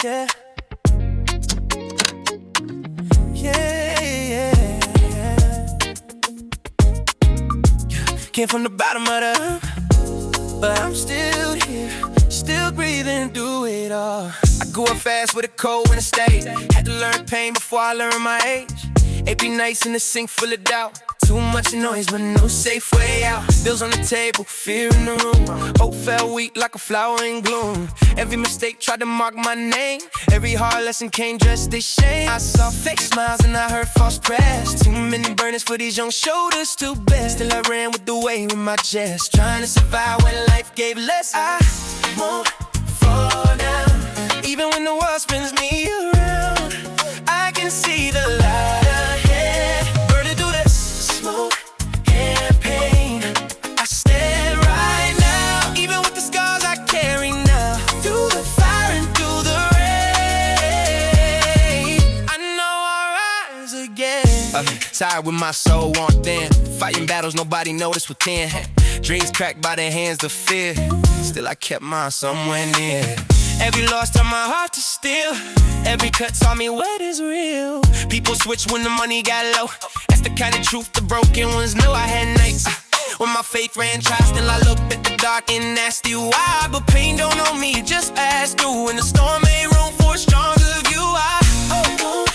yeah. Yeah. Came from the bottom of the, but I'm still here, still breathing through it all. I grew up fast with a cold in the state. Had to learn pain before I learned my age. AP nights in the sink full of doubt. Too much noise, but no safe way out. Bills on the table, fear in the room. Hope fell weak like a flower in gloom. Every mistake tried to mark my name. Every hard lesson came dressed as shame. I saw fake smiles and I heard false prayers. Too many burners for these young shoulders to bear. Still I ran with the weight with my chest, trying to survive when life gave less. I won't fall down, even when the world spins me around. I can see the light ahead. Burning through the smoke and pain. I stand right now, even with the scars I carry now. Through the fire and through the rain, I know I'll rise again. Tired with my soul on thin, fighting battles nobody noticed within. Dreams cracked by the hands of fear. Still I kept mine somewhere near. Every loss taught my heart to steal. Every cut taught me what is real. People switch when the money got low. That's the kind of truth the broken ones know. I had nights when my faith ran dry. Still I looked at the dark and asked you why. But pain don't know me, it just passed through. When the storm made room for a stronger view, I won't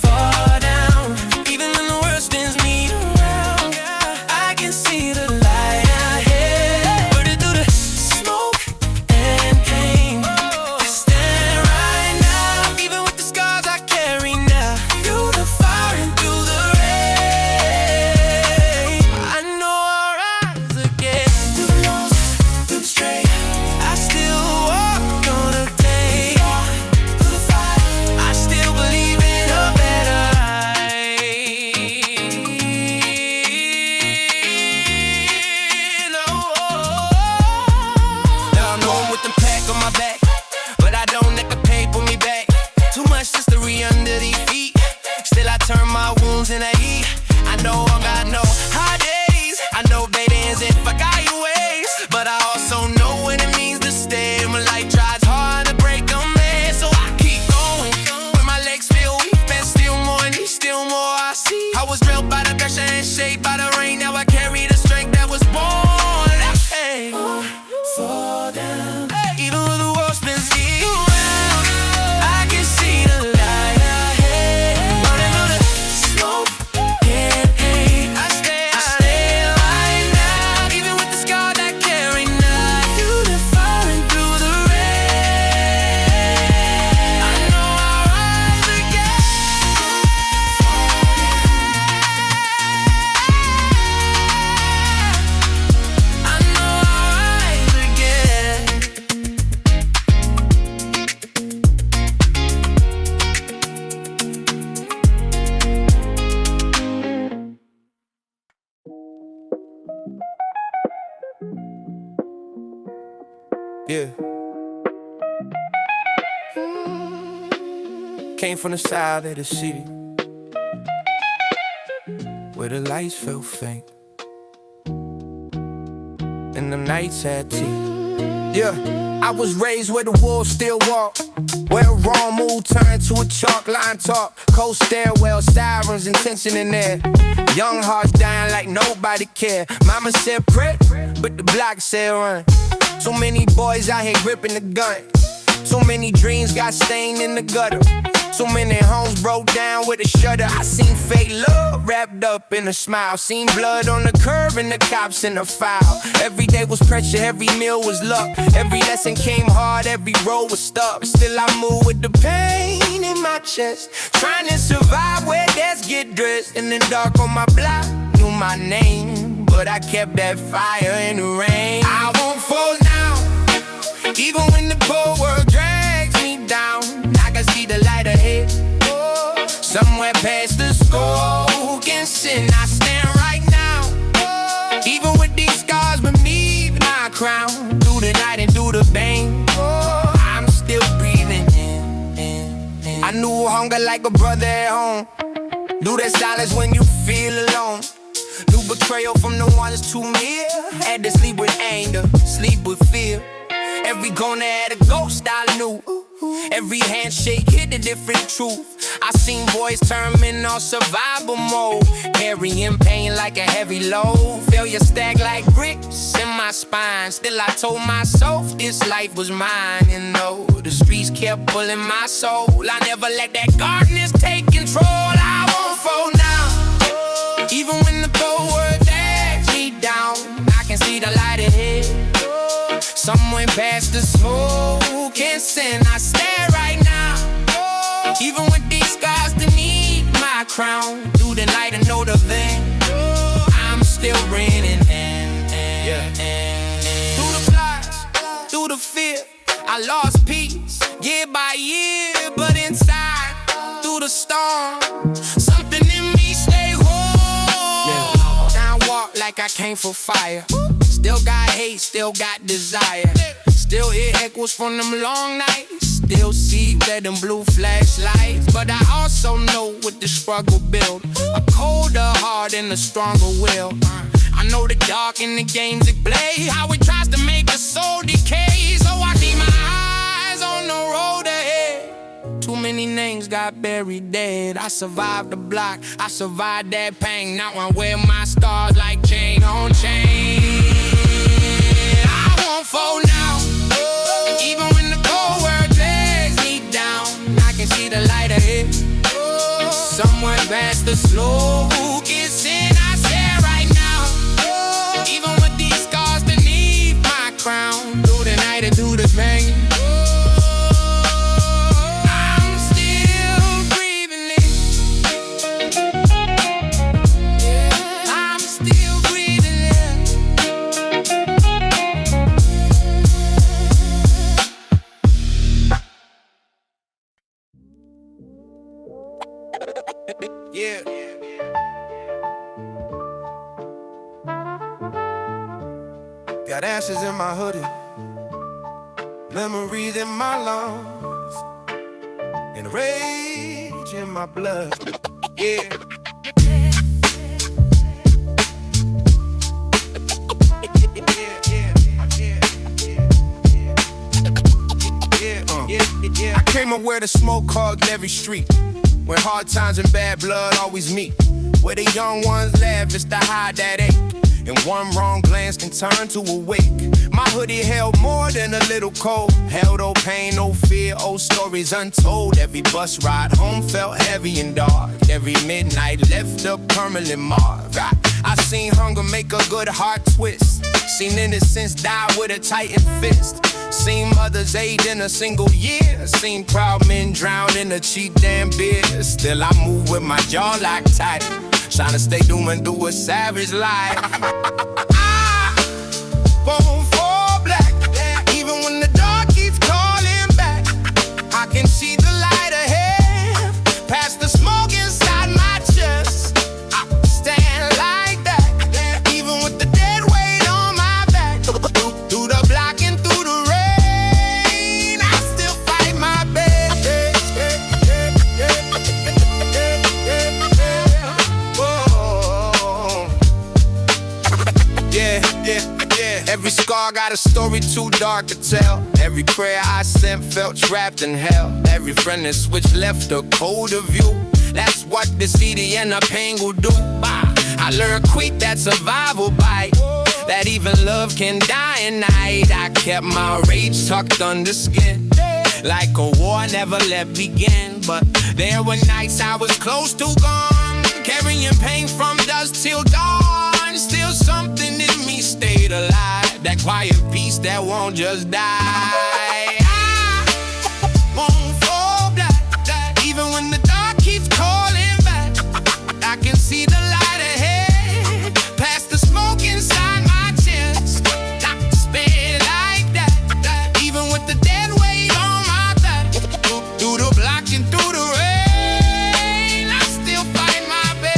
fall down, even when the world spins me around. I can see the light ahead, burning through the smoke and pain. I stand right now, even with the scars I carry now. Through the fire and through the rain, I know I'll rise again. Through the lost, through the stray, I still walk on a day. Through the fire, I still believe in a better life. Now I'm going with the pack on my back, but I don't let the pain pull me back. Too much history under these feet. Still I turn my wounds into heat. I know I got no hard days. I know better ends if I got your ways. But I also know what it means to stay. When life tries hard to break a man, so I keep going. When my legs feel weak, and still more and still more I see. I was drilled by the pressure and shaped by the rain. Now I carry the strength that was born. Hey, fall down, even when the world spins me around. I can see the light ahead, burning through the smoke and pain. I stay right now, even with the scars I carry now. Through the fire and through the rain, I know I'll rise again. I know I'll rise again. Yeah. Came from the side of the city, where the lights felt faint and the nights had teeth. Yeah, I was raised where the wolves still walk, where a wrong move turned to a chalk line talk. Cold stairwell, sirens and tension in there. Young hearts dying like nobody cared. Mama said pray, but the block said run. So many boys out here gripping the gun. So many dreams got stained in the gutter. So many homes broke down with a shudder. I seen fake love wrapped up in a smile. Seen blood on the curb and the cops in the file. Every day was pressure, every meal was luck. Every lesson came hard, every road was stuck. Still I move with the pain in my chest, trying to survive where deaths get dressed. In the dark on my block, knew my name, but I kept that fire in the rain. I won't fall down, even when the cold world drags me down. I can see the light ahead, somewhere past the smoke and sin. I stand right now, even with these scars beneath my crown. Through the night and through the pain, I'm still breathing in. I knew hunger like a brother at home. Knew that silence when you feel alone. Knew betrayal from the ones too near. Had to sleep with anger, sleep with fear. Every corner had a ghost I knew. Every handshake hit a different truth. I seen boys turn men on survival mode, carrying pain like a heavy load. Failure stacked like bricks in my spine. Still I told myself this life was mine. And though the streets kept pulling my soul, I never let that darkness take control. I won't fall now, even when the cold world drags me down. I can see the light ahead, somewhere past the smoke and sin. I stare right now, even with these scars beneath my crown. Through the night and know the vein, I'm still grinning. Through the flies, through the fear, I lost peace year by year. But inside, through the storm, something in me stay whole. Now I walk like I came for fire. Still got hate, still got desire. Still hear echoes from them long nights. Still see red and blue flashlights. But I also know what the struggle build, a colder heart and a stronger will. I know the dark in the games it play, how it tries to make a soul decay. So I keep my eyes on the road ahead. Too many names got buried dead. I survived the block, I survived that pain. Now I wear my scars like chain on chain. I won't fall now, even when the cold world drags me down. I can see the light ahead, somewhere past the slow kissing. I stare right now, even with these scars beneath my crown. Through the night and through the pain, I'm still breathing in. Yeah, I'm still breathing in. Yeah. Got ashes in my hoodie, memories in my lungs, and rage in my blood. Yeah. I came up where the smoke clogged every street, where hard times and bad blood always meet, where the young ones laugh just to hide that ache, and one wrong glance can turn to a wake. My hoodie held more than a little cold, held old pain, old fear, old stories untold. Every bus ride home felt heavy and dark. Every midnight left a permanent mark. I seen hunger make a good heart twist, seen innocence die with a tightened fist, seen mothers age in a single year, seen proud men drown in a cheap damn beer. Still I move with my jaw locked tight, trying to stay doing through a savage life. I won't fall black, even when the dark keeps calling back. I can see the light ahead, past the smoke inside my chest. I stand like that, even with the dead weight on my back. Through the block and through the rain, I still fight my best. Every scar got a story too dark to tell. Every prayer I sent felt trapped in hell. Every friend that switched left a colder view. That's what the city and the pain will do. I learned quick that survival bite, that even love can die at night. I kept my rage tucked under skin, like a war never let begin. But there were nights I was close to gone, carrying pain from dusk till dawn. Still something in me stayed alive, that quiet peace that won't just die. I won't fall black, even when the dark keeps calling back. I can see the light ahead, past the smoke inside my chest. I can spit like that, even with the dead weight on my back. Through the block and through the rain, I still fight my best.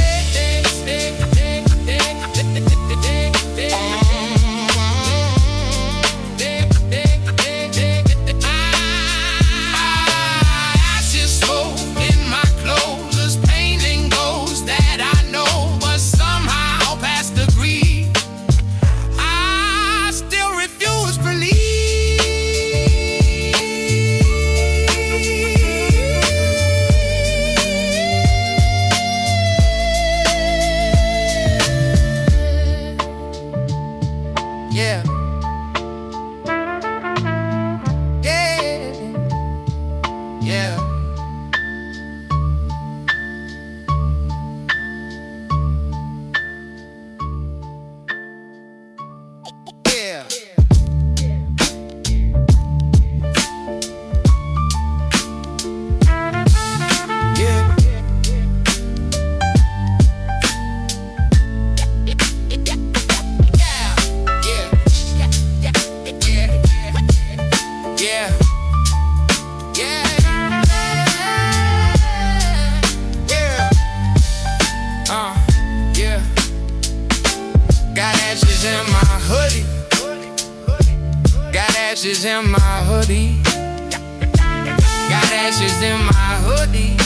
Ashes smoke in my clothes, as pain and ghosts that I know. Got ashes in my hoodie. Got ashes in my hoodie.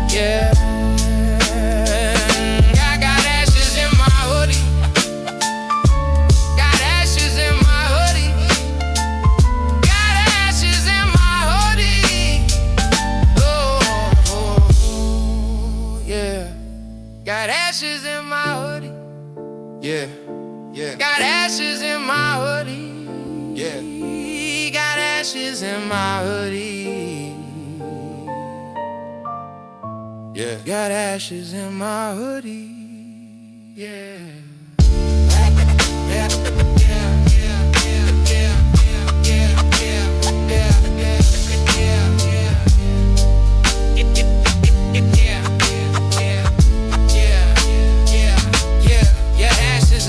Yeah. I got ashes in my hoodie. Got ashes in my hoodie. Got ashes in my hoodie. Oh, yeah. Got ashes in my hoodie. Yeah, yeah. Got ashes in my hoodie. Yeah. Got ashes in my hoodie. Yeah. Got ashes in my hoodie. Yeah.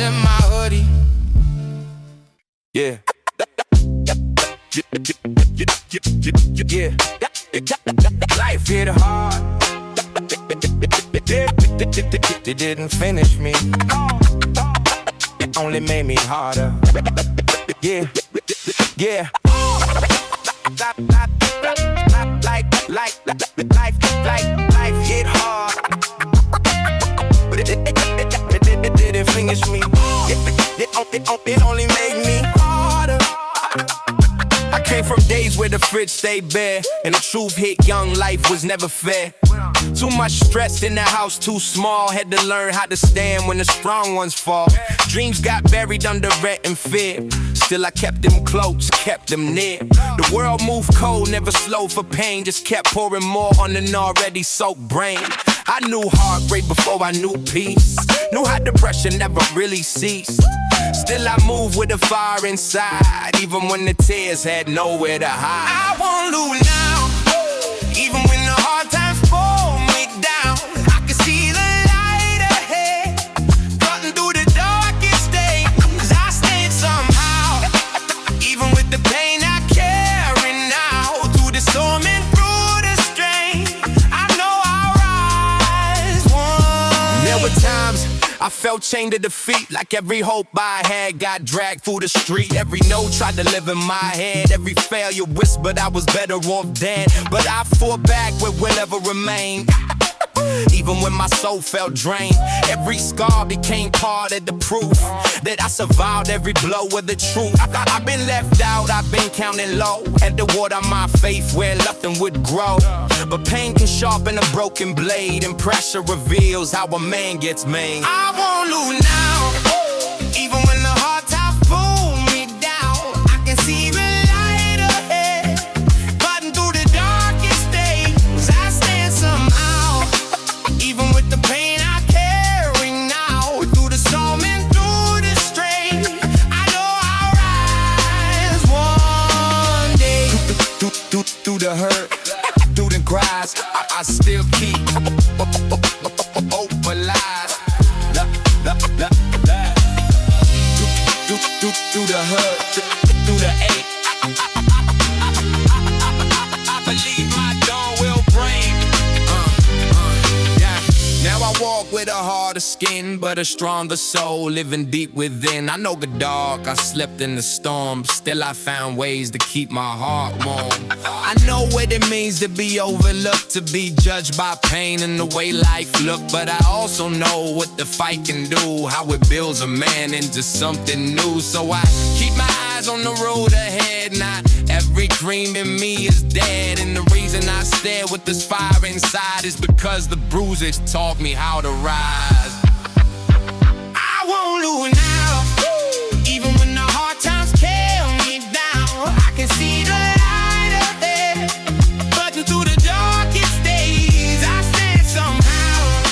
In my hoodie. Yeah. Yeah. Life hit hard. It didn't finish me. It only made me harder. Yeah. Yeah. Life hit hard. It didn't finish me. It only made me harder. I came from days where the fridge stayed bare, and the truth hit young, life was never fair. Too much stress in the house, too small. Had to learn how to stand when the strong ones fall. Dreams got buried under regret and fear. Still I kept them close, kept them near. The world moved cold, never slow for pain. Just kept pouring more on an already soaked brain. I knew heartbreak before I knew peace. Knew how depression never really ceased. Still I move with a fire inside, even when the tears had nowhere to hide. I won't lose now, even when the hard times pull me down. I can see the light ahead, cutting through the darkest days. I stand somehow, even with the pain I carry now. Through the storm and through the strain, I know I'll rise one. There were times I felt chained to defeat, like every hope I had got dragged through the street. Every no tried to live in my head, every failure whispered I was better off dead. But I fought back with whatever remained, even when my soul felt drained. Every scar became part of the proof that I survived every blow of the truth. I've been left out, I've been counting low, had to water my faith where nothing would grow. But pain can sharpen a broken blade, and pressure reveals how a man gets made. I won't lose now, even when the hard times pull me down. I can see the light ahead, cutting through the darkest days. I stand somehow, even with the pain I carry now. Through the storm and through the strain, I know I'll rise one day. Through the hurt, through the cries, I still keep open lies. Through the hurt, through the ache, I believe my dawn will break. Yeah. Now I walk with a harder skin, but a stronger soul living deep within. I know the dark, I slept in the storm, still I found ways to keep my heart warm. I know what it means to be overlooked, to be judged by pain and the way life look. But I also know what the fight can do, how it builds a man into something new. So I keep my eyes on the road ahead. Not every dream in me is dead, and the reason I stare with this fire inside is because the bruises taught me how to rise. I won't lose now, even when the hard times carry me down. I can see the light ahead, cutting through the darkest days. I stand somehow,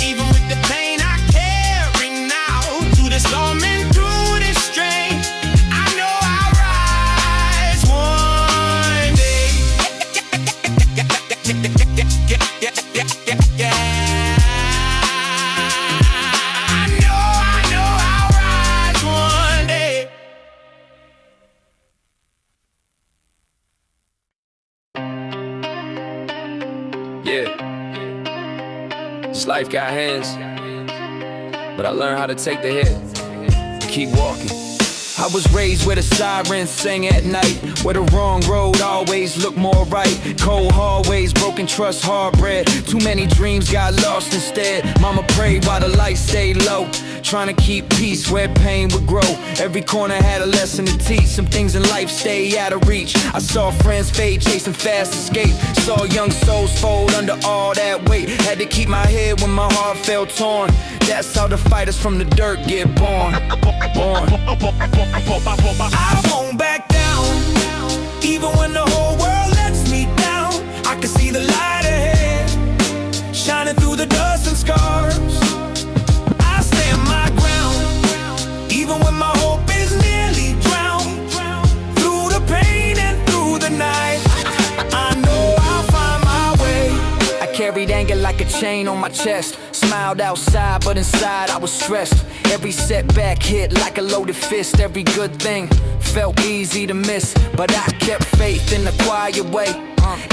even with the pain I carry now. Through the storm and through the strain, I know I'll rise one day. I know I'll rise one day. Yeah, this life got hands, but I learned how to take the hit and keep walking. I was raised where the sirens sang at night, where the wrong road always looked more right. Cold hallways, broken trust, hard bread. Too many dreams got lost instead. Mama prayed while the lights stayed low, trying to keep peace where pain would grow. Every corner had a lesson to teach. Some things in life stay out of reach. I saw friends fade, chasing fast escape. Saw young souls fold under all that weight. Had to keep my head when my heart felt torn. That's how the fighters from the dirt get born. I won't back down, even when the whole world lets me down. I can see the light ahead, shining through the dust and scars. I stand my ground, even when my hope is nearly drowned. Through the pain and through the night, I know I'll find my way. I carried anger like a chain on my chest. Smiled outside, but inside I was stressed. Every setback hit like a loaded fist. Every good thing felt easy to miss, but I kept faith in a quiet way.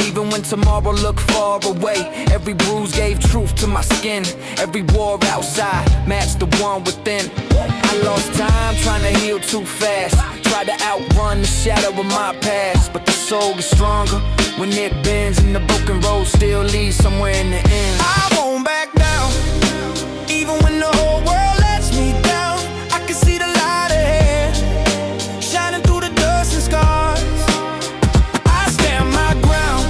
Even when tomorrow looked far away, every bruise gave truth to my skin. Every war outside matched the one within. I lost time trying to heal too fast. Tried to outrun the shadow of my past, but the soul is stronger when it bends, and the broken road still leads somewhere in the end. I won't back down, even when the whole world lets me down. I can see the light ahead, shining through the dust and scars. I stand my ground,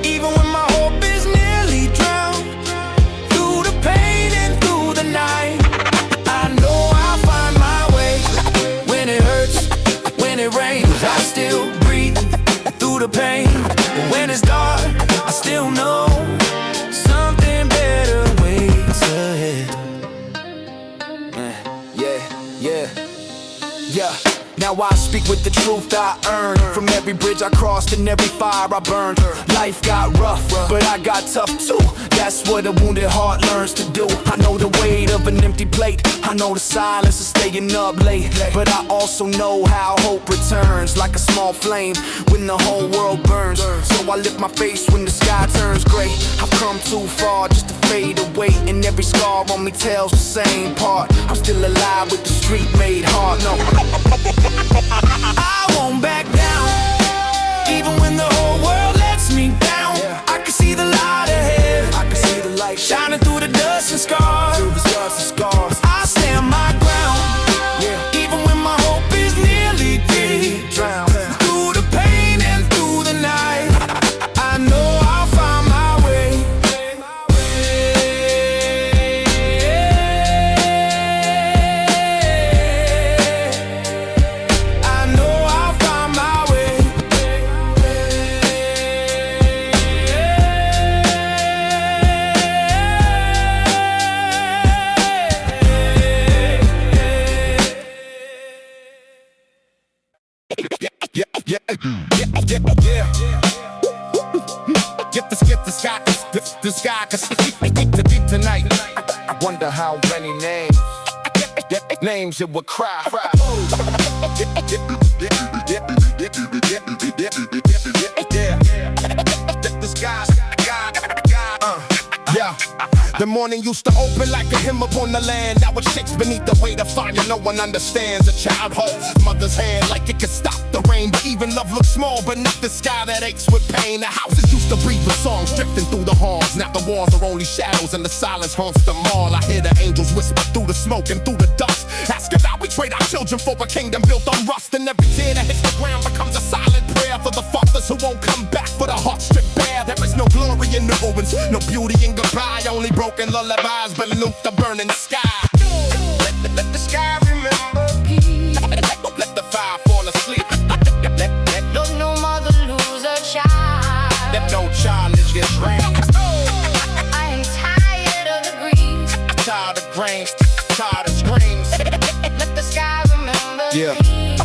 even when my hope is nearly drowned. Through the pain and through the night, I know I'll find my way. When it hurts, when it rains, I still breathe through the pain. But when it's dark, I still know something better waits ahead. Yeah. Now I speak with the truth I earned from every bridge I crossed and every fire I burned. Life got rough, but I got tough too. That's what a wounded heart learns to do. I know the weight of an empty plate, I know the silence of staying up late, but I also know how hope returns like a small flame when the whole world burns. So I lift my face when the sky turns gray. I've come too far just to fade away, and every scar on me tells the same part. I'm still alive with the street made heart. No, I won't back down, even when the whole world lets me down. I can see the light ahead, I can see the light shining through the dust and scars. I stand my ground, even when my hope is nearly drowned. Through the pain and through the night, I know I'll find my way. Get the sky, cause the deep tonight. I wonder how many names it would cry. The sky, yeah. The morning used to open like a hymn upon the land. Now it shakes beneath the weight of fire. No one understands. A child holds his mother's hand like it could stop the rain. But even love looks small, but not the sky that aches with pain. The houses used to breathe with songs drifting through the halls. Now the walls are only shadows and the silence haunts them all. I hear the angels whisper through the smoke and through the dust, asking how we trade our children for a kingdom built on rust. And every tear that hits the ground becomes a silent prayer for the fathers who won't come back, for the heart stripped bare. There is no glory in the ruins, no beauty in goodbye, only broken lullabies beneath the burning sky. Let the sky remember peace. Let the fire fall asleep. Let no mother lose a child. Let no childish get raised. I am tired of the grief, tired of grains, tired of screams. Let the sky remember peace.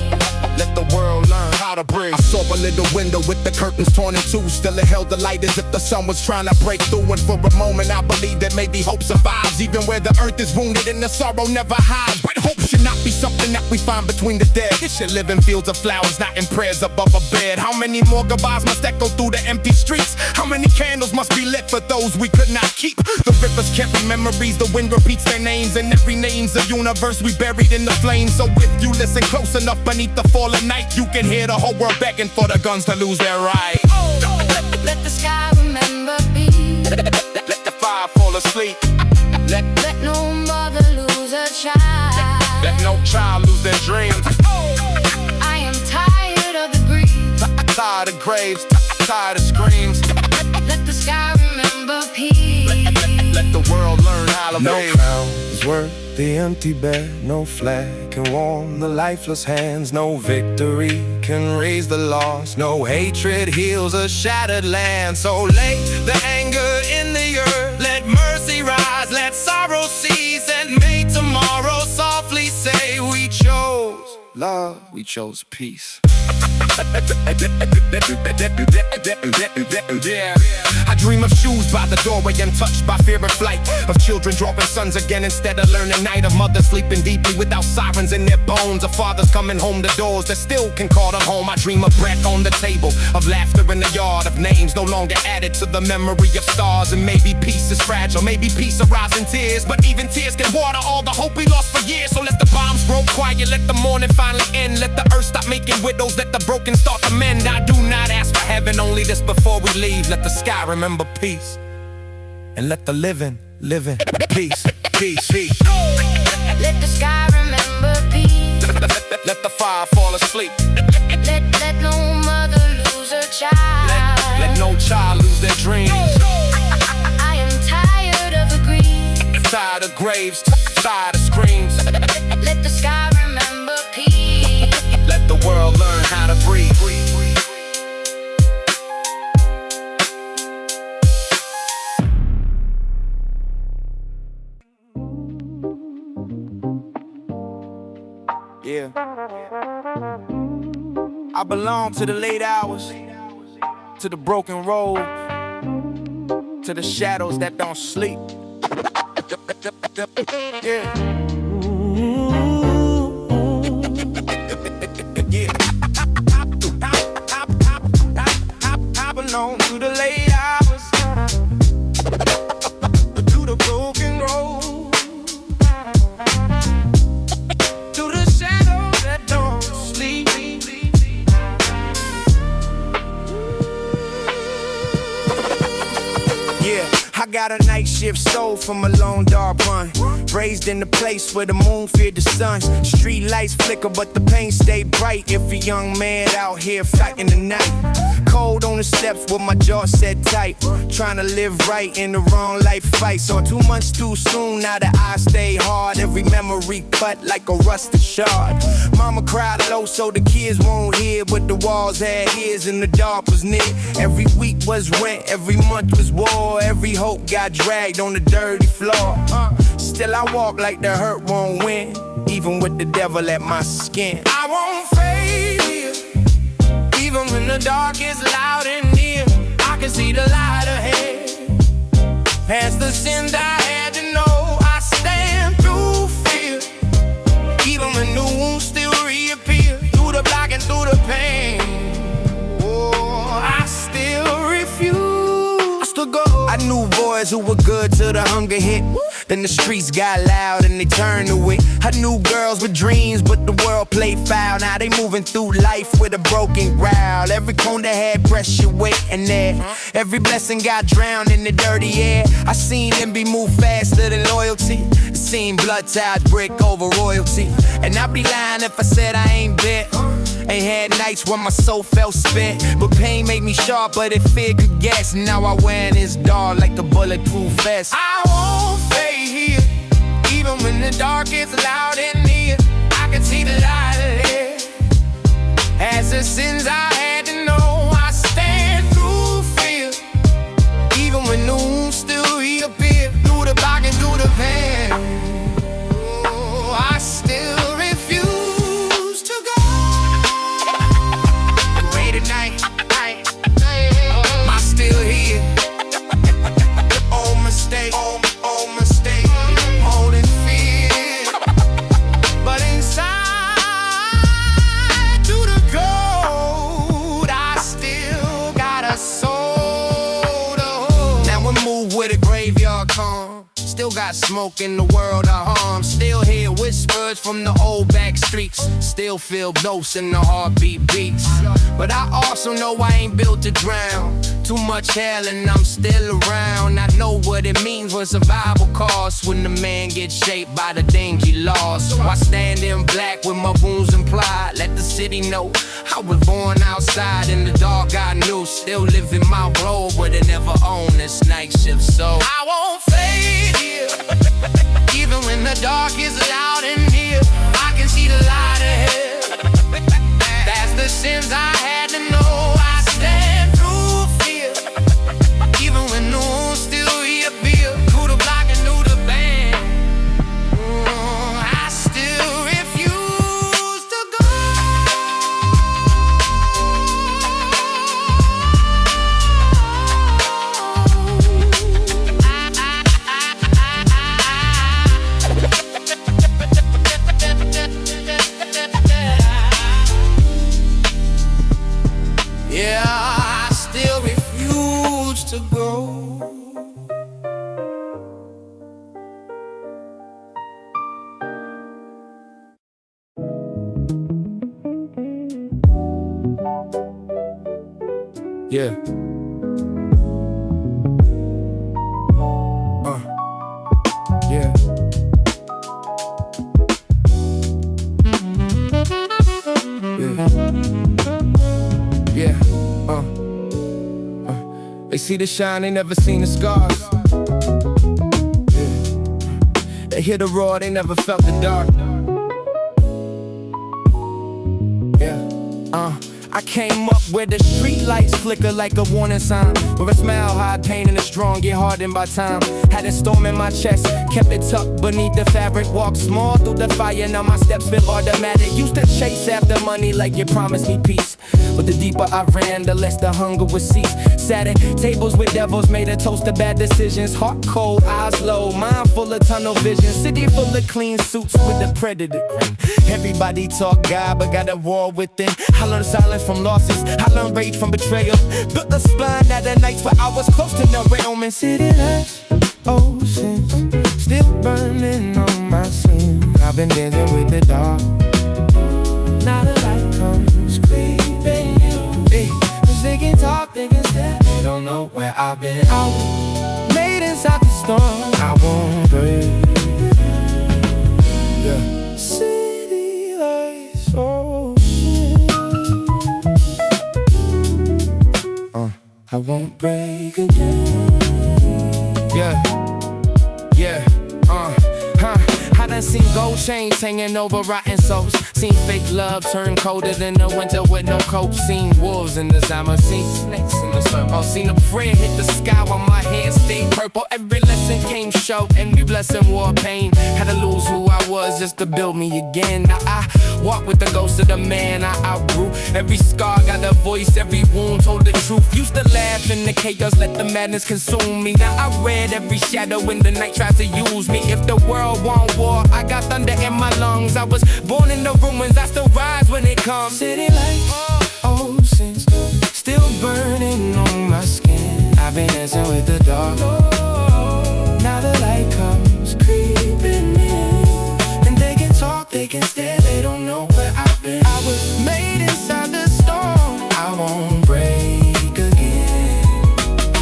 Let the world learn how to to breathe. I saw a little window with the curtains torn in two. Still it held the light as if the sun was trying to break through. And for a moment I believed that maybe hope survives, even where the earth is wounded and the sorrow never hides. But hope should not be something that we find between the dead. It should live in fields of flowers, not in prayers above a bed. How many more goodbyes must echo through the empty streets? How many candles must be lit for those we could not keep? The rivers carry memories, the wind repeats their names, and every name's a universe we buried in the flames. So if you listen close enough beneath the fall of night, you can hear the whole world begging for the guns to lose their right. Let the sky remember peace. Let the fire fall asleep. Let no mother lose a child. Let no child lose their dreams. I am tired of the grief. Tired of graves, tired of screams. Let the sky remember peace. Let the world learn how to No breathe. crown is worth the empty bed. No flag can warm the lifeless hands. No victory can raise the lost. No hatred heals a shattered land. So lay the anger in the earth. Let mercy rise, let sorrow cease. And may tomorrow softly say we chose love, we chose peace. I dream of shoes by the doorway untouched by fear of flight, of children dropping sons again instead of learning night, of mothers sleeping deeply without sirens in their bones, of fathers coming home to doors that still can call them home. I dream of bread on the table, of laughter in the yard, of names no longer added to the memory of stars. And maybe peace is fragile, maybe peace arises in tears, but even tears can water all the hope we lost for years. So let the bombs grow quiet, let the morning finally end. Let the earth stop making widows, let the broken start to mend. I do not ask for heaven, only this before we leave. Let the sky remember peace, and let the living live in peace, peace, peace. Let the sky remember peace. Let the fire fall asleep. Let no mother lose her child. Let no child lose their dreams. I am tired of the grief. Tired of graves, tired of screams. Let the sky remember peace. Let the world learn how to breathe. Yeah. I belong to the late hours, to the broken road, to the shadows that don't sleep. Yeah. Yeah. I belong to the late hours, to the broken road, to the shadows that don't sleep. Yeah, I got a night shift soul from a long dark run. Raised in the place where the moon feared the sun. Street lights flicker but the pain stay bright. If a young man out here fighting the night, cold on the steps with my jaw set tight, trying to live right in the wrong life fight. So 2 months too soon, now that I stay hard. Every memory cut like a rusted shard. Mama cried low so the kids won't hear, but the walls had ears and the dark was near. Every week was rent, every month was war. Every hope got dragged on the dirty floor. Still I walk like the hurt won't win, even with the devil at my skin. I won't fade here, even when the dark is loud and near. I can see the light ahead. Past the sins I had to know, I stand through fear. Even when the wounds still reappear, through the black and through the pain. Oh, I still refuse to go. I knew boys who were good till the hunger hit. Then the streets got loud and they turned to it. I knew girls with dreams, but the world played foul. Now they moving through life with a broken growl. Every corner had pressure waiting there. Every blessing got drowned in the dirty air. I seen them be moved faster than loyalty. Seen blood ties brick over royalty. And I'd be lying if I said I ain't been. Ain't had nights where my soul felt spent, but pain made me sharper than fear could guess. Now I wear this dark like a bulletproof vest. I won't fade here, even when the dark is loud and near. I can see the light ahead. As the sins I had to know, I stand through fear. Even when the wounds still reappear, through the block and through the pain. Oh, I still refuse to go. got smoke in the world of harm. Still hear whispers from the old back streets. Still feel notes in the heartbeat beats. But I also know I ain't built to drown. Too much hell and I'm still around. I know what it means when survival costs, when the man gets shaped by the things he lost. So I stand in black with my wounds implied. Let the city know I was born outside. In the dark I knew. Still living my role, but it never owned this night shift. So I won't fade here. Even when the dark is loud and near, I can see the light ahead. That's the sins I had to know. I stand through fear. Even when no one's still here, beer. Who the block and knew the band. I still refuse to go. Yeah, I still refuse to go. Yeah. Yeah. Yeah. They see the shine, they never seen the scars. Yeah. They hear the roar, they never felt the dark. Yeah. I came up where the street lights flicker like a warning sign, where a smile hide pain and a strong get hardened by time. Had a storm in my chest, kept it tucked beneath the fabric. Walked small through the fire, now my steps feel automatic. Used to chase after money like you promised me peace, but the deeper I ran, the less the hunger would cease. Sat at tables with devils, made a toast of bad decisions. Heart cold, eyes low, mind full of tunnel vision. City full of clean suits with the predator grin. Everybody talk God, but got a war within. I learned silence from losses, I learned rage from betrayal. Built a spine at the nights where I was close to no realm. And city lights, oceans, still burning on my skin. I've been dancing with the dark. Now the light comes creeping in. Cause they can talk, they can stare, they don't know where I've been. I was made inside the storm, I won't break. Yeah. City lights, I won't break again. Yeah, yeah, I done seen gold chains hanging over rotten souls. Seen fake love turn colder than the winter with no coat. Seen wolves in the summer, seen snakes in the circle. Seen a prayer hit the sky while my hands stayed purple. Every lesson came short, every blessing wore pain. Had to lose who I was just to build me again. Now I walk with the ghost of the man I outgrew. Every scar got a voice, every wound told the truth. Used to laugh in the chaos, let the madness consume me. Now I read every shadow when the night tries to use me. If the world want war, I got thunder in my lungs. I was born in the ruins, I still rise when it comes. City lights, oceans, still burning on my skin. I've been dancing with the dark. Now the light comes creeping in. And they can talk, they can stare, they don't know where I've been. I was made inside the storm, I won't break again.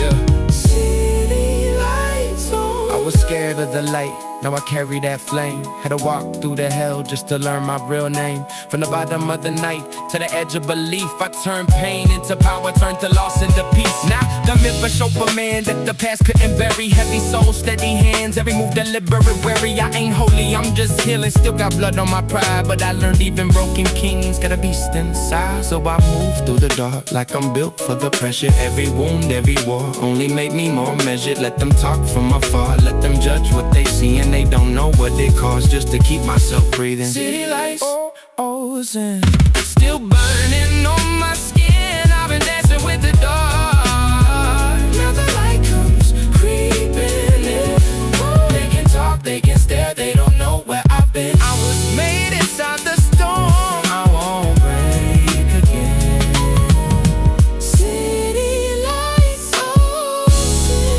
Yeah. City lights on. I was scared of the light, now I carry that flame. Had to walk through the hell just to learn my real name. From the bottom of the night to the edge of belief, I turned pain into power, turned the loss into peace. Now the myth for show for man that the past couldn't bury. Heavy soul, steady hands, every move deliberate, wary. I ain't holy, I'm just healing. Still got blood on my pride, but I learned even broken kings got a beast inside. So I move through the dark like I'm built for the pressure. Every wound, every war only made me more measured. Let them talk from afar, let them judge what they see, and they don't know what it costs just to keep myself breathing. City lights, ocean, still burning on my skin. I've been dancing with the dark. Now the light comes creeping in. They can talk, they can stare, they don't know where I've been. I was made inside the storm, I won't break again. City lights, ocean.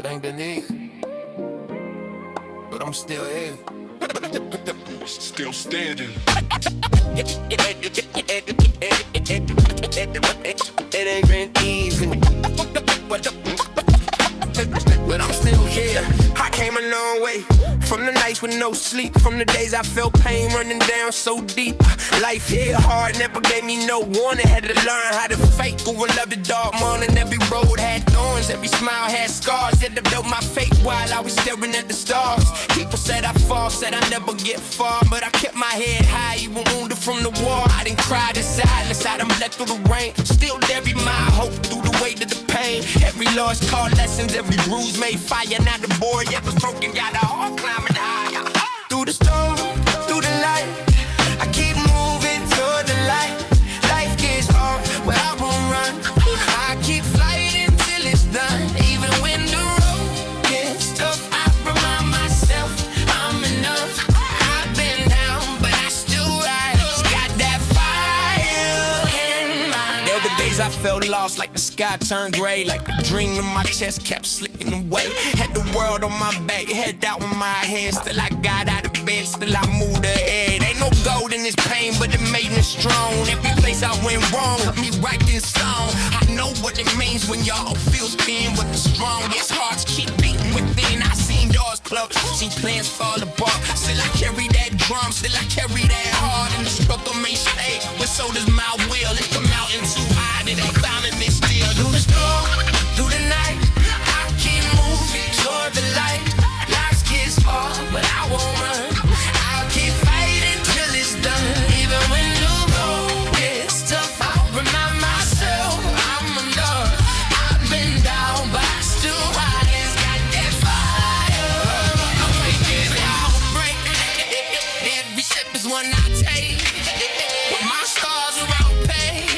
It ain't the need, but I'm still here. Still standing. It ain't been easy, but I'm still here. I came a long way from the nights with no sleep, from the days I felt pain running down so deep. Life hit hard, never gave me no warning. Had to learn how to fake through another dark morning. Every road had thorns, every smile had scars. Had to build my fate while I was staring at the stars. People said I fall, said I never get far, but I kept my head high, even wounded from the war. I didn't cry in silence, I done bled through the rain. Still every mile, hope through the weight of the pain. Every loss taught lessons, every bruise made fire. Now the board yet was broken, got a heart climbing higher. Through the storm, through the light, I keep moving toward the light. Life gets hard, but I won't run. I keep fighting till it's done. Even when the road gets tough, I remind myself I'm enough. I've been down, but I still rise. Got that fire in my eyes. There were days I felt lost, like the sky turned gray, like the dream in my chest kept slipping away. Had the world on my back, head out with my head. Still I got out of bed, still I moved ahead. Ain't no gold in this pain, but it made me strong. Every place I went wrong, put me right in stone. I know what it means when y'all feels pain with the strongest hearts keep beating within. I seen doors close, seen plans fall apart. Still I carry that drum, still I carry that heart. And the struggle may stay, but so does my will. If the mountain too high, it ain't climbing me still. Through the storm, through the night, I keep moving toward the light. Life gets hard, but I won't run. I'll keep fighting till it's done. Even when the road gets tough, I'll remind myself I'm enough. I've been down, but I still rise. Got that fire. I'm waking out, break. Every step is one I take. With my scars around pain,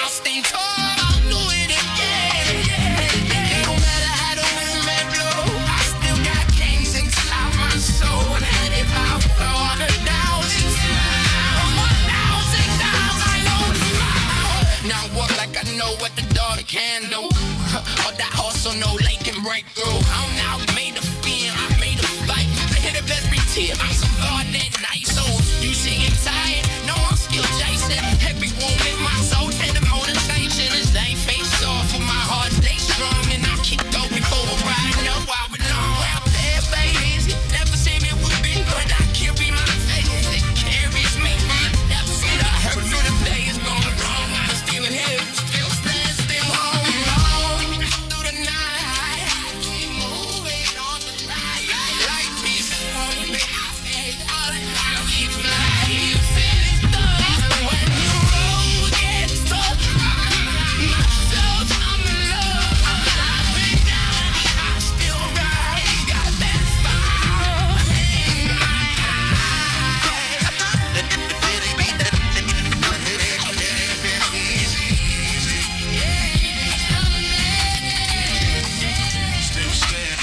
I'll stay tall, I'll do it again. No matter how the wind may blow, I still got kings inside my soul. And if I fall 1,000 times, I know now I walk like I know what the dog can do. But I also know they can break through. I'm now made of fear, I made a fight. I hit a best tear, I'm so hard that night. So you see it tired, no I'm still chasing. Every wound in my soul, and the motivation is they face off with my heart, stay strong. And I keep going forward, right now I belong. Well, bad babies, never seen it would be, but I carry my faith, it carries me. Never seen I heard through the day is going wrong. I'm still here, still stand, still home. Through the night, I keep moving on the light. Life is hard, but I'll keep flying. You feel it though, when the road gets tough, myself, I'm in love. I've been down, I still rise. Got that fire in my eyes. Still standing.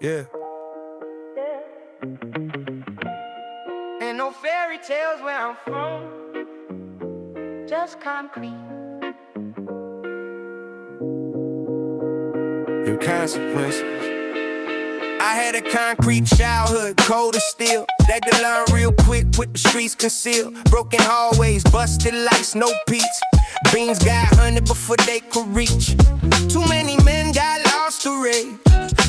Yeah. Ain't no fairy tales where I'm from, just concrete. Your consequences. I had a concrete childhood, cold as steel. That could learn real quick with the streets concealed. Broken hallways, busted lights, no peace. Beans got hunted before they could reach. Too many men got lost to rage.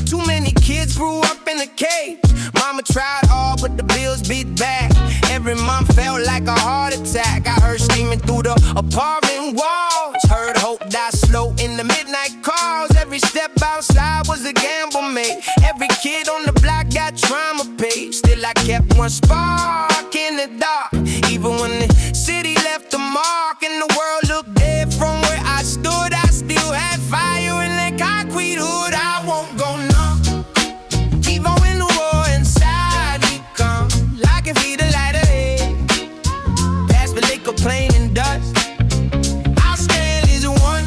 Too many kids grew up in a cage. Mama tried all, but the bills beat back. Every month felt like a heart attack. I heard screaming through the apartment walls. Heard hope die slow in the midnight calls. Every step outside was a gamble made. Every kid on the block got trauma paid. Still I kept one spark in the dark. Even when the city left a mark and the world looked dead from where I stood, I still had fire in that concrete hood. I won't go numb. Keep on in the war inside me come. I can feel the light ahead. Past the liquor, plane and dust. I'll stand as one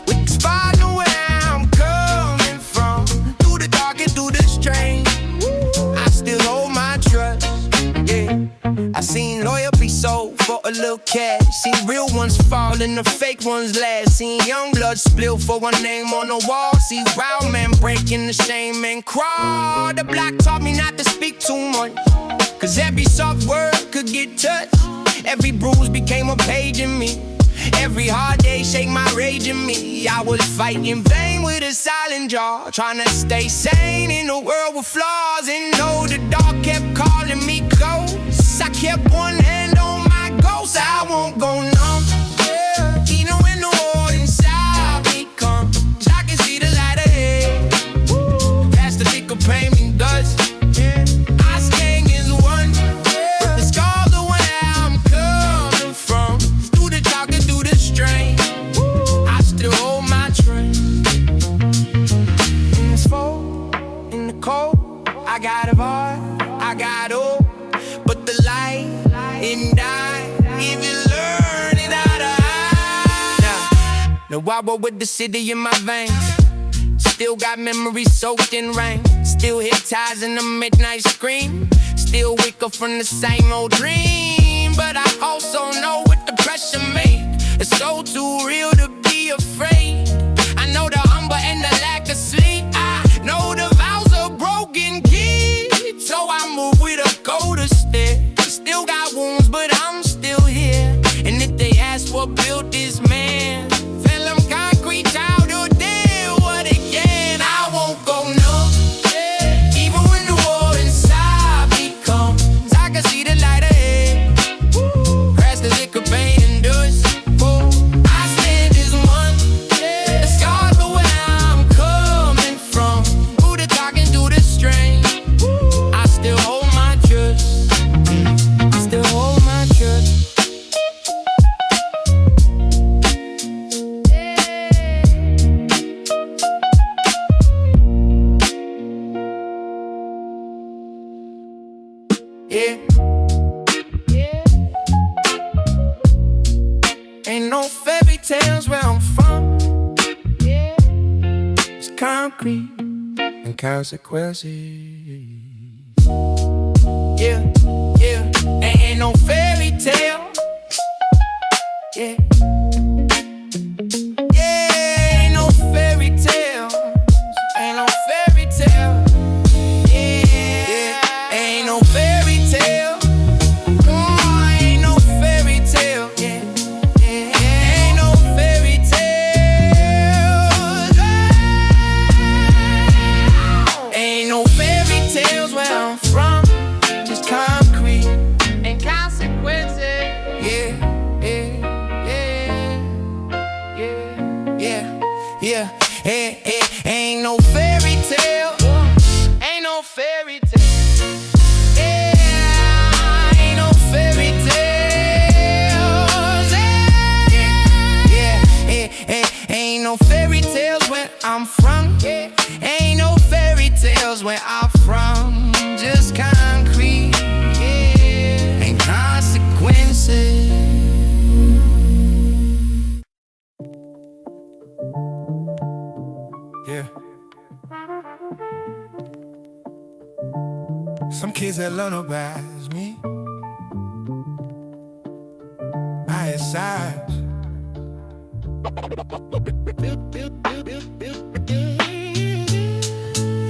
with the spot know where I'm coming from. Through the dark and through the strange, I still hold my trust. Yeah, I seen little cash. See real ones fall and the fake ones last. Seen young blood spill for a name on the wall. See wild men breaking the shame and crawl. The block taught me not to speak too much, cause every soft word could get touched. Every bruise became a page in me. Every hard day shake my rage in me. I was fighting in vain with a silent jaw, trying to stay sane in a world with flaws. And no, the dark kept calling me ghost. I kept one hand on my ghost. I won't go numb, yeah. Even when the war inside me comes, I can see the light ahead. Past the thick of pain and dust, yeah. I stand as one, yeah. The scars of where I'm coming from. Through the talk and through the strain, I still hold my train. In this fall, in the cold, I got a bar, I got hope. But the light didn't die if you learn it how to hide. Now I roll with the city in my veins. Still got memories soaked in rain. Still hypnotized in the midnight scream. Still wake up from the same old dream. But I also know what the pressure make. It's so too real to be afraid. I know the hunger and the lack of sleep. I know the vows of broken kids. So I move with a colder step. Still got wounds, but I'm still here. And if they ask what built this man, feel them concrete childhood dead. What again? I won't go numb, yeah. Even when the war inside me comes, I can see the light ahead. Crash the liquor, pain and dust. I stand as one, yeah. The scars of where I'm coming from. Who the talking through the strain? I still hold my trust. Still hold my trust. Yeah. Yeah. Ain't no fairy tales where I'm from. Yeah. It's concrete and consequences. Yeah, yeah, ain't no fairy tale. Yeah, yeah, ain't no fairy tale. Ain't no fairy tale. Yeah, ain't no fairy tale. Oh, ain't no fairy tale. Yeah, ain't no fairy tale. Ain't no fairy tales where I'm from. Concrete and consequences. Yeah, yeah, yeah, yeah, yeah, yeah. Ain't no fairy tale. Ain't no fairy tale. Yeah, ain't no fairy tales. Yeah, ain't no fairy tales where I'm from. Yeah, ain't no fairy tales where I'm from. Just concrete. Consequences. Yeah. Some kids that lullabies me. I had sides.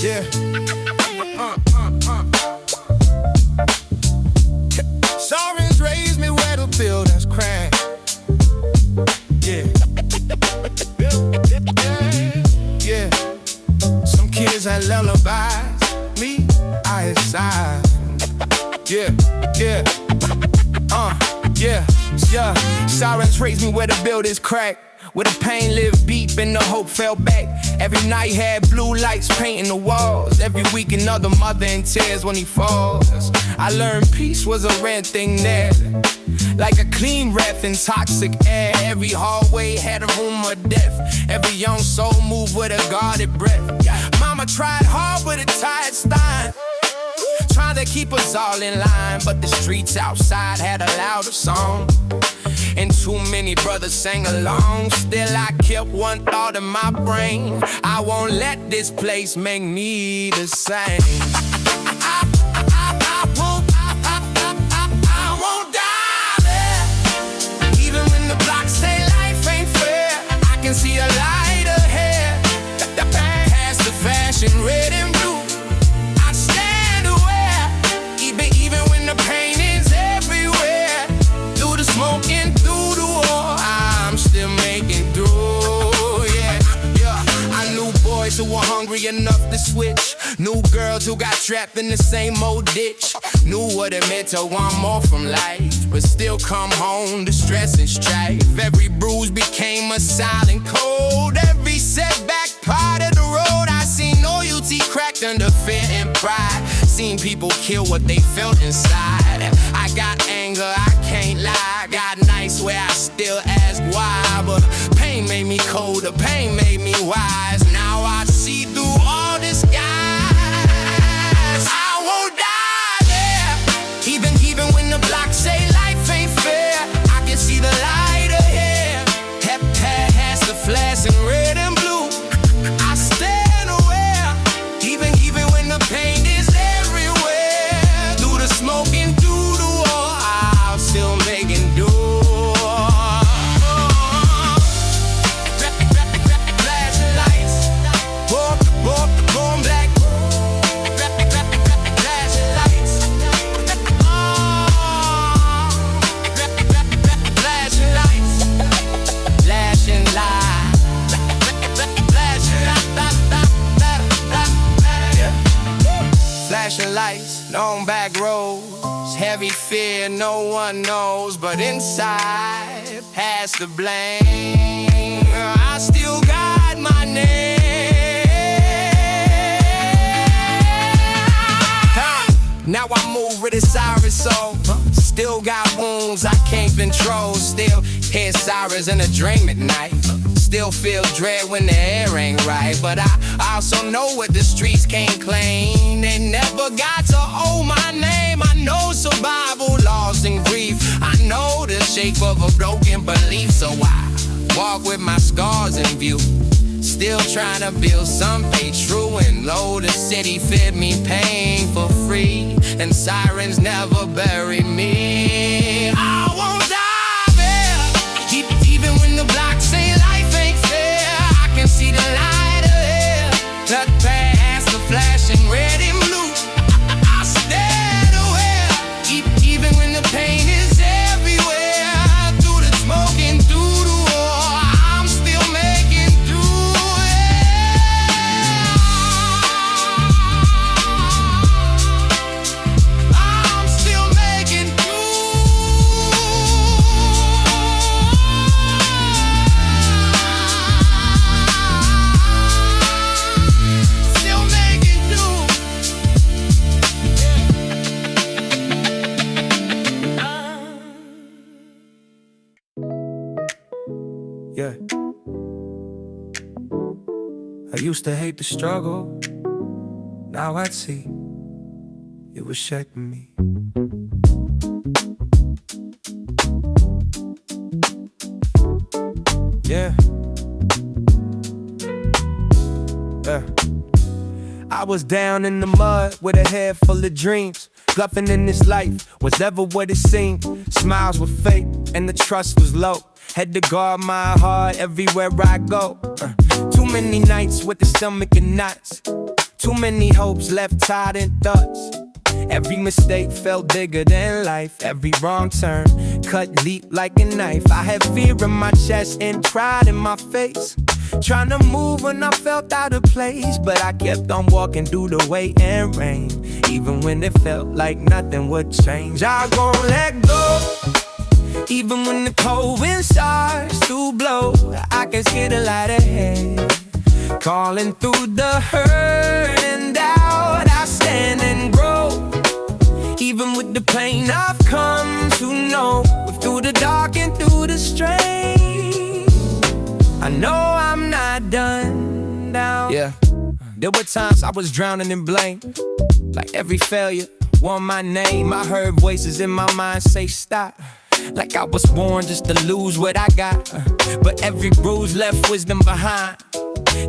Yeah. Sirens raised me where the buildings crack. Yeah. Yeah. Some kids had lullabies. Me, I had sighs. Yeah. Yeah. Yeah. Yeah. Sirens raised me where the buildings crack. Where the pain lived deep and the hope fell back. Every night had blue lights painting the walls. Every week another mother in tears when he falls. I learned peace was a rare thing there. Like a clean breath in toxic air. Every hallway had a room of death. Every young soul moved with a guarded breath. Mama tried hard with a tired stein, trying to keep us all in line. But the streets outside had a louder song, and too many brothers sang along. Still I kept one thought in my brain: I won't let this place make me the same. I won't die there. flashing red and blue. I stand aware, even when the pain is everywhere. Through the smoke and through the war, I'm still making through, yeah. I knew boys who were hungry enough to switch. Knew girls who got trapped in the same old ditch. Knew what it meant to want more from life, but still come home to stress and strife. Every bruise became a silent code. Every setback part of the road. I seen loyalty cracked under fear and pride. Seen people kill what they felt inside. I got anger, I can't lie. Got nights where I still ask why, but pain made me colder, pain made me wise. Now I see through all disguise. I won't die there. Even when the block say life ain't fair, I can see the light ahead. Has the flash in red and blue. I stand aware, even when the pain is everywhere. Through the smoke and through the war, I'm still making do. Flashing lights, born black. Flashing lights, flashing lights, flashing lights, flashing lights, long back roads, heavy fear no one knows, but inside has the blame. I still got my name. Now I move with a siren soul. Still got wounds I can't control. Still hear sirens in a dream at night. Still feel dread when the air ain't right. But I also know what the streets can't claim. They never got to hold my name. I know survival, loss, and grief. I know the shape of a broken belief. So I walk with my scars in view. Still trying to build something true. And lo, the city fed me pain for free. And sirens never bury me. I won't die there. Even when the block say life ain't fair, I can see the light ahead. That past the flashing red and blue. I stand aware, even when the pain is everywhere. Through the smoke and through the war, I'm still making do. I'm still making do. Still making do. Yeah. I used to hate the struggle. Now I'd see it was shaping me. Yeah. I was down in the mud with a head full of dreams. Bluffing in this life was ever what it seemed. Smiles were fake and the trust was low. Had to guard my heart everywhere I go. Too many nights with the stomach and knots. Too many hopes left tied in thoughts. Every mistake felt bigger than life. Every wrong turn cut deep like a knife. I had fear in my chest and pride in my face. Trying to move when I felt out of place, but I kept on walking through the weight and rain. Even when it felt like nothing would change, I gon' let go. Even when the cold wind starts to blow, I can see the light ahead. Calling through the hurt and doubt, I stand and grow. Even with the pain I've come to know, through the dark and through the strain, I know I'm not done now. Yeah, there were times I was drowning in blame. Like every failure won my name. I heard voices in my mind say stop. Like I was born just to lose what I got. But every bruise left wisdom behind.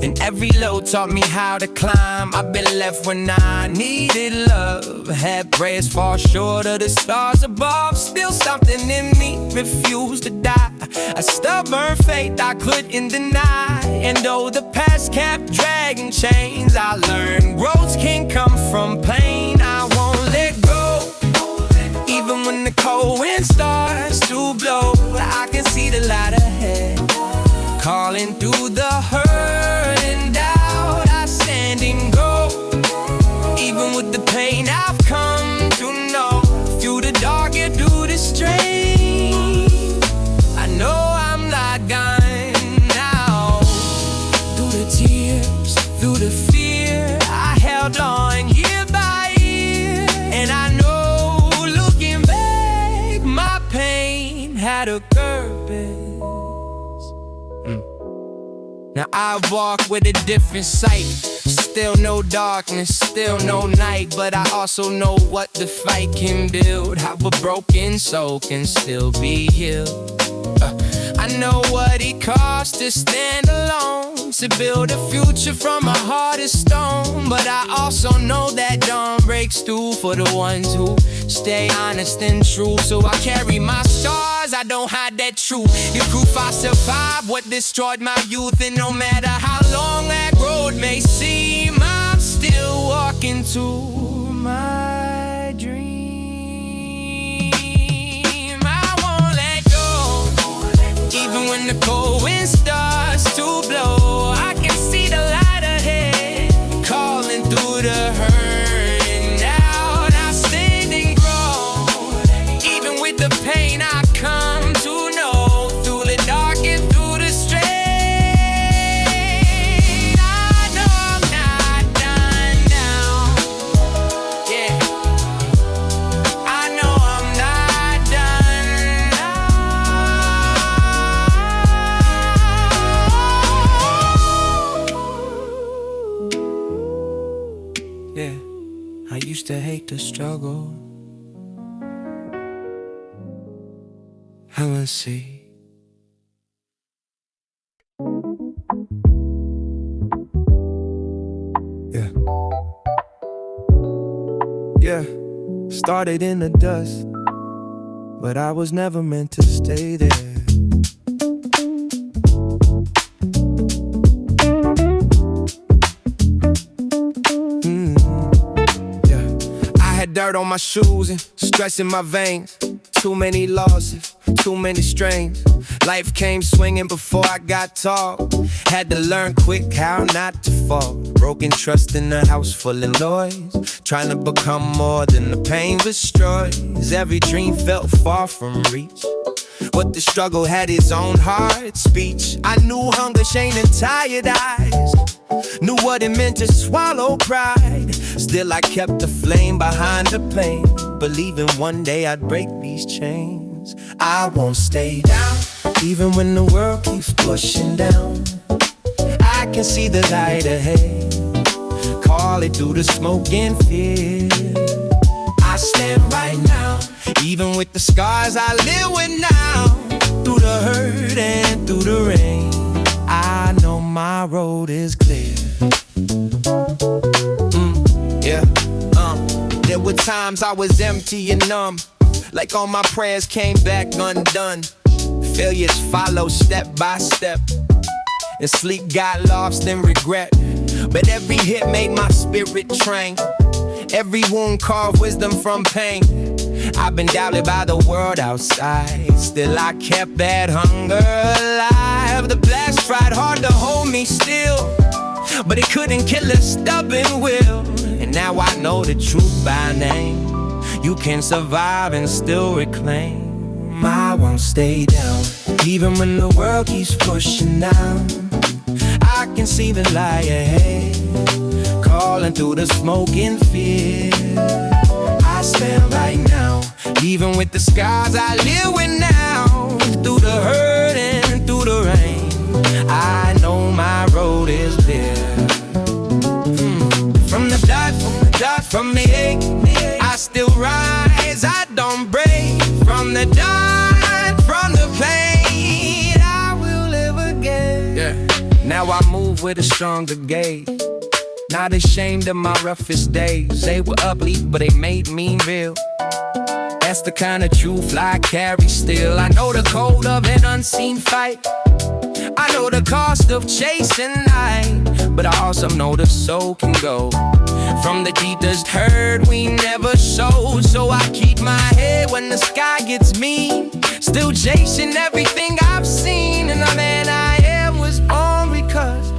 And every low taught me how to climb. I've been left when I needed love. Had prayers fall short of the stars above. Still something in me refused to die. A stubborn faith I couldn't deny. And though the past kept dragging chains, I learned growth can come from pain. I won't let go. Even when the cold wind starts to blow, I can see the light ahead. Calling through the hurt and doubt, I stand and go. Even with the pain I've come to know, through the dark and through the strain, I know I'm not gone now. Through the tears, through the fear, I held on year by year. And I know, looking back, my pain had a purpose. Now I walk with a different sight. Still no darkness, still no night. But I also know what the fight can build. How a broken soul can still be healed. I know what it costs to stand alone, to build a future from a heart of stone. But I also know that dawn breaks through for the ones who stay honest and true. So I carry my scars, I don't hide that truth. The proof I survived what destroyed my youth. And no matter how long that road may seem, I'm still walking to my dream. I won't let go. Even when the cold wind starts to blow, I can see the light ahead, calling through the hurt and doubt. I stand and grow. Even with the pain I come to know, through the dark and through the strain, I know I'm not done now. Yeah, I know I'm not done now. Yeah, I used to hate the struggle. Let's see. Yeah, started in the dust, but I was never meant to stay there. Yeah, I had dirt on my shoes and stress in my veins. Too many losses, too many strains. Life came swinging before I got tall. Had to learn quick how not to fall. Broken trust in a house full of noise. Trying to become more than the pain destroys. Every dream felt far from reach. But the struggle had its own hard speech. I knew hunger, shame, and tired eyes. Knew what it meant to swallow pride. Still I kept the flame behind the pain, believing one day I'd break these chains. I won't stay down, even when the world keeps pushing down. I can see the light ahead, call it through the smoke and fear. I stand right now, even with the scars I live with now. Through the hurt and through the rain, I know my road is clear. There were times I was empty and numb, like all my prayers came back undone. Failures follow step by step, and sleep got lost in regret. But every hit made my spirit train. Every wound carved wisdom from pain. I've been doubted by the world outside, still I kept that hunger alive. The blast tried hard to hold me still, but it couldn't kill a stubborn will. And now I know the truth by name. You can survive and still reclaim. I won't stay down, even when the world keeps pushing down. I can see the light ahead, calling through the smoke and fear. I stand right now, even with the scars I live with now. Through the hurt and through the rain, I know my road is clear. From the dark, from the ache, I still rise, I don't break. From the dark, from the pain, I will live again. Yeah. Now I move live with a stronger gaze. Not ashamed of my roughest days. They were ugly, but they made me real. That's the kind of truth I carry still. I know the code of an unseen fight. I know the cost of chasing light, but I also know the soul can go from the deepest hurt we never showed. So I keep my head when the sky gets mean, still chasing everything I've seen. And the man I am was born because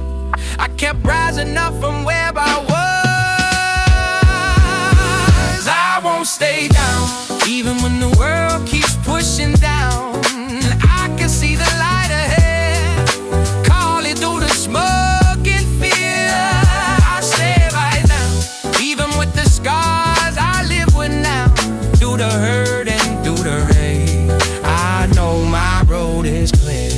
I kept rising up from where I was. I won't stay down, even when the world keeps pushing down. I can see the light ahead, call it through the smoke and fear. I stay right now, even with the scars I live with now. Through the hurt and through the rain, I know my road is clear.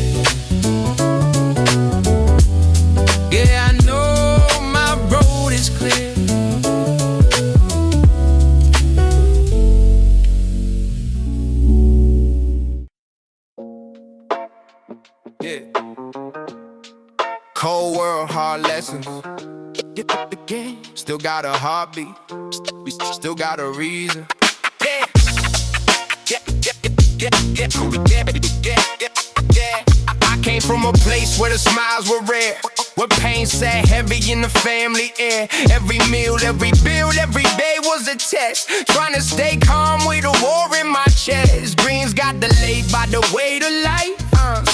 Yeah, I know my road is clear. Yeah. Cold world, hard lessons. The game still got a heartbeat. We still got a reason. Yeah. I came from a place where the smiles were rare, where pain sat heavy in the family air. Every meal, every bill, every day was a test. Trying to stay calm with a war in my chest. Dreams got delayed by the weight of life.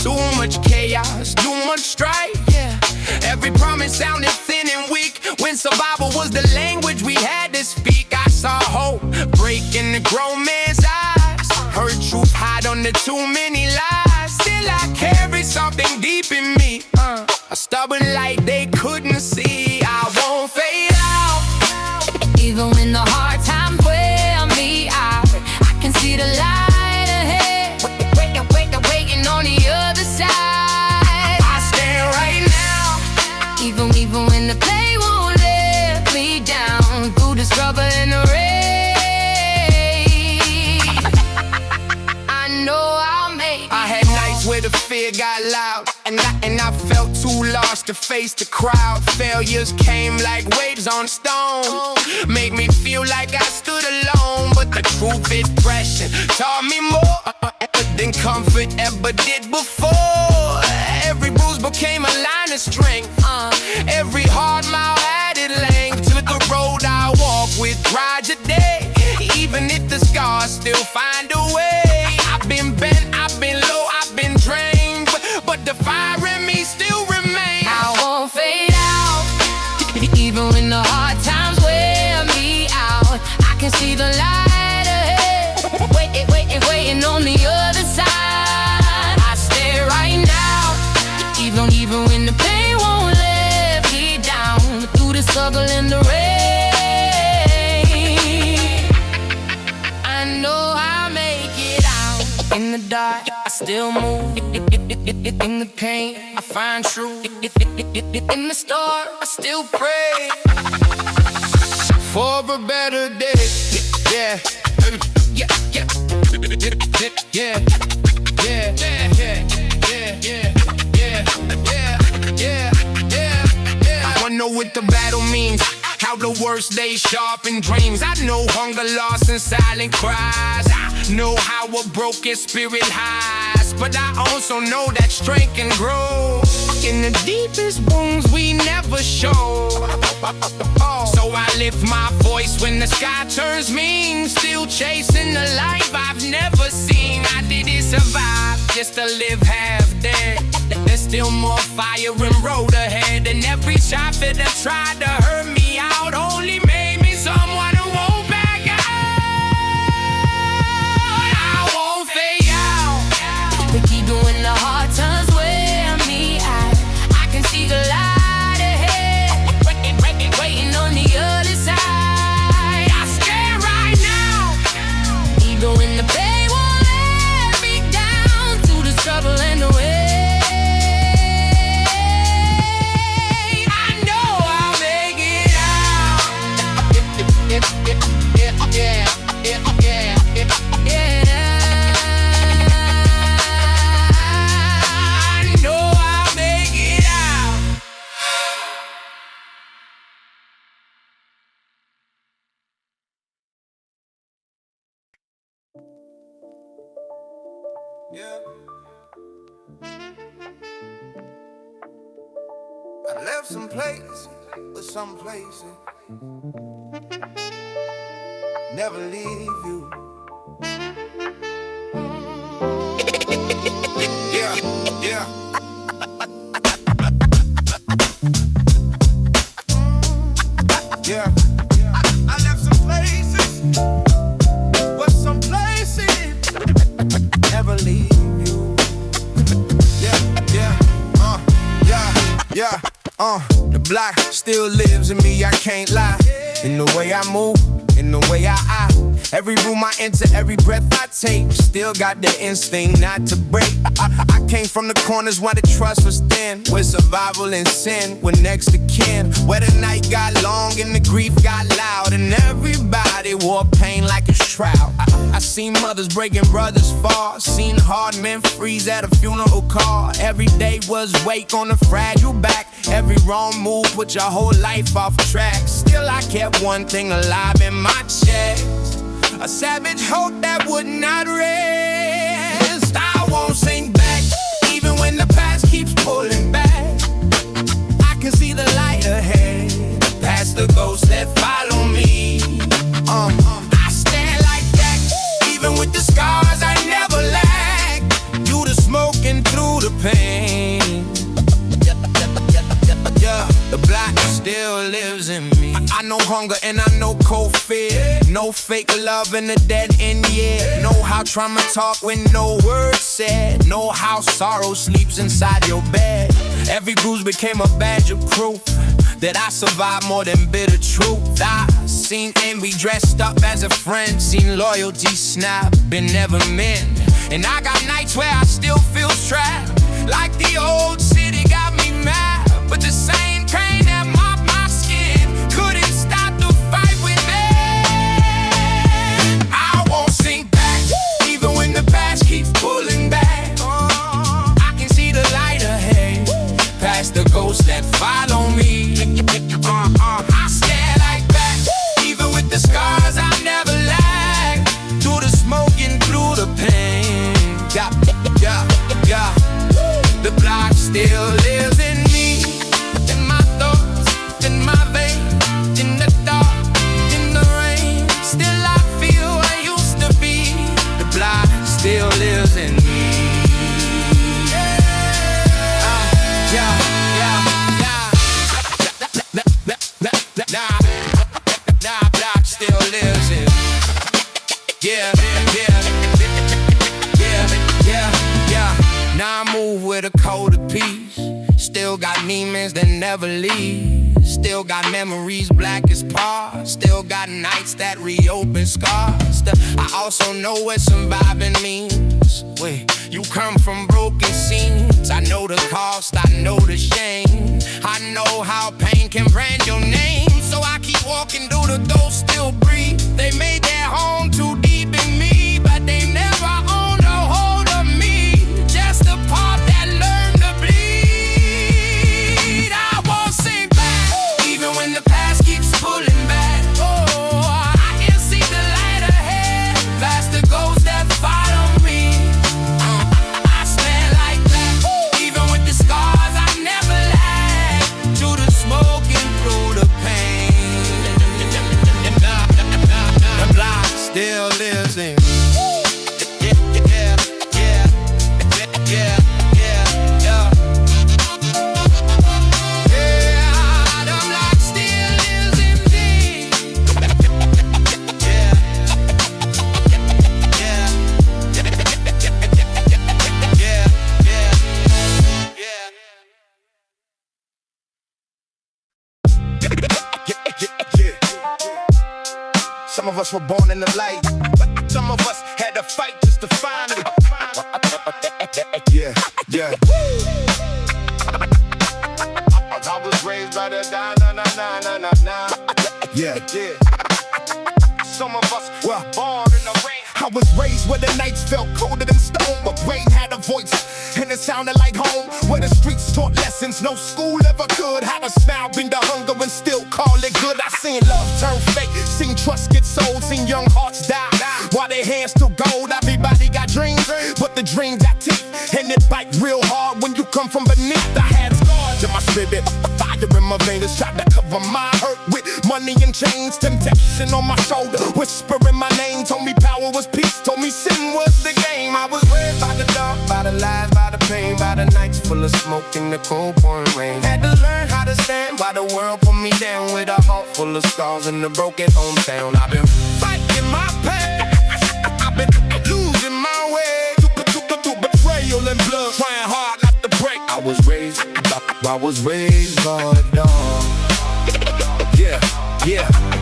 Too much chaos, too much strife. Yeah. Every promise sounded thin and weak. When survival was the language we had to speak, I saw hope break in the grown man's eyes. Heard truth hide under too many lies. Still I carry something deep in me, a stubborn light they couldn't see. I won't fade out, Even when the hard times wear me out, I can see the light ahead, waiting on the other side. I stand right now, Even when the pain won't let me down, through the struggle and the rain, I know I'll make it. I had nights where the fear got loud, and I felt too lost to face the crowd. Failures came like waves on stone, made me feel like I stood alone. But the truth is pressing taught me more than comfort ever did before. Every bruise became a line of strength, every hard mile added length to the road I walk with pride today. Even if the scars still find a way. I've been bent, I've been low, I've been drained, but the fire in me still remains. I won't fade out, even when the hard times wear me out. I can see the light ahead, waiting on the other side. I stay right now, even when the pain won't let me down, through the struggle and the rain, I know I'll make it out. In the dark, I still move. In the pain, I find truth. In the storm, I still pray For a better day. Yeah. Yeah. Yeah. Yeah. Yeah. Yeah. I know what the battle means, how the worst days sharpen dreams. I know hunger, loss, and silent cries. I know how a broken spirit hides, but I also know that strength can grow in the deepest wounds we never show. So I lift my voice when the sky turns mean, still chasing the life I've never seen. I didn't survive just to live half dead. There's still more fire and road ahead, and every shot that tried to hurt me out only made me someone who won't back out. I won't fade out, even when the hard times wear me out. I can see the light ahead, waiting on the other side. I stand right now, Even when the pain won't let me down, through the struggle and the rain, I know I'll make it out. Yeah. I left some places, but some places never leave you. Yeah, yeah. Yeah. I left some places, but some places never leave you. Yeah. The block still lives in me, I can't lie. In the way I move, in the way I every room I enter, every breath I take, still got the instinct not to break. I came from the corners where the trust was thin, where survival and sin were next to kin, where the night got long and the grief got loud, and everybody wore pain like a shroud. I seen mothers breaking, brothers fall, seen hard men freeze at a funeral call. Every day was wake on a fragile back, every wrong move put your whole life off track. Still I kept one thing alive in my chest, a savage hope that would not rest. I won't sink back, even when the past keeps pulling back. I can see the light ahead, past the ghosts that follow me. I stand like that, even with the scars I never lack. Through the smoke and through the pain, the block still lives in me. I know hunger and I know cold fear, no fake love in the dead end, yeah. Know how trauma talk when no word said, know how sorrow sleeps inside your bed. Every bruise became a badge of proof that I survived more than bitter truth. I seen envy dressed up as a friend, seen loyalty snap and never mend. And I got nights where I still feel trapped, like the old city got me mad. But the same pain that mopped my skin couldn't stop the fight within. I won't sink back, even when the past keeps pulling back. I can see the light ahead, past the ghosts that follow me. I stand like that, even with the scars I never lack. Through the smoke and through the pain, the block still lives in me, in my thoughts, in my veins, in the dark, in the rain. Still I feel I used to be. The block still lives in me. Block still lives in me. Now I move with a code of peace. Still got demons that never leave. Still got memories black as past. Still got nights that reopen scars. I also know what surviving means. Wait, you come from broken scenes. I know the cost, I know the shame. I know how pain can brand your name. So I keep walking through the door, still breathe. They made their home too deep in me, but they never owned a hold of me. Just a part that learned to bleed. I won't sink back, even when the past keeps pulling back. Oh, I can see the light ahead, past the ghosts that follow me. I stand like that, even with the scars I never lack. Through the smoke and through the pain, the block still lives in me. Some of us were born in the light, but some of us had to fight just to find it. Yeah. I was raised by the na. Yeah. Some of us were born in the rain. I was raised where the nights felt colder than stone, but rain had a voice and it sounded like home. Where the streets taught lessons no school ever could. How to smile, bring the hunger and still call it good. I seen love turn fake, seen trust get sold, seen young hearts die while their hands still gold. Everybody got dreams, but the dream come from beneath. I had scars in my spirit, fire in my veins, tried to cover my hurt with money and chains. Temptation on my shoulder, whispering my name, told me power was peace, told me sin was the game. I was raised by the dark, by the lies, by the pain, by the nights full of smoke in the cold pouring rain. Had to learn how to stand while the world put me down, with a heart full of scars in the broken hometown. I've been fighting my pain, I've been losing my way, through betrayal and blood, trying hard not to break. I was raised by the dawn.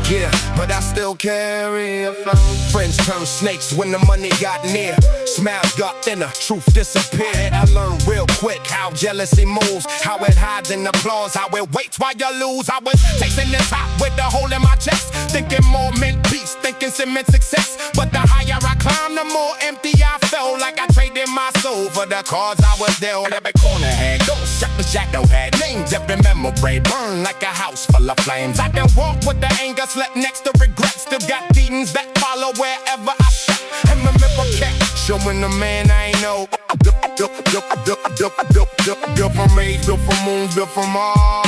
Yeah, but I still carry a flame. Friends turned snakes when the money got near. Smiles got thinner, truth disappeared. I learned real quick how jealousy moves, how it hides in applause, how it waits while you lose. I was chasing the top with a hole in my chest, thinking more meant peace, thinking cement success. But the higher I climbed, the more empty I felt, like I traded my soul for the cause I was dealt. Every corner had ghosts, the shadow had names. Every memory burned like a house full of flames. I can walk with the anger, slept next to regret. Still got demons that follow wherever I step. And remember cat, showing the man I ain't know. Built from age, built from moons, built from all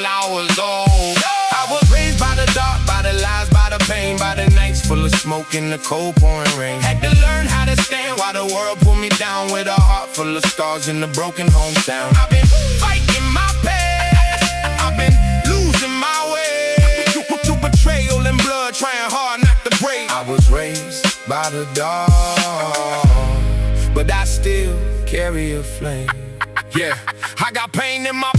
hours old. I was raised by the dark, by the lies, by the pain, by the nights full of smoke in the cold pouring rain. Had to learn how to stand while the world pulled me down, with a heart full of scars in the broken hometown. I've been fighting my pain, I've been losing my way, through betrayal and blood, trying hard not to break. I was raised by the dark, but I still carry a flame. Yeah, I got pain in my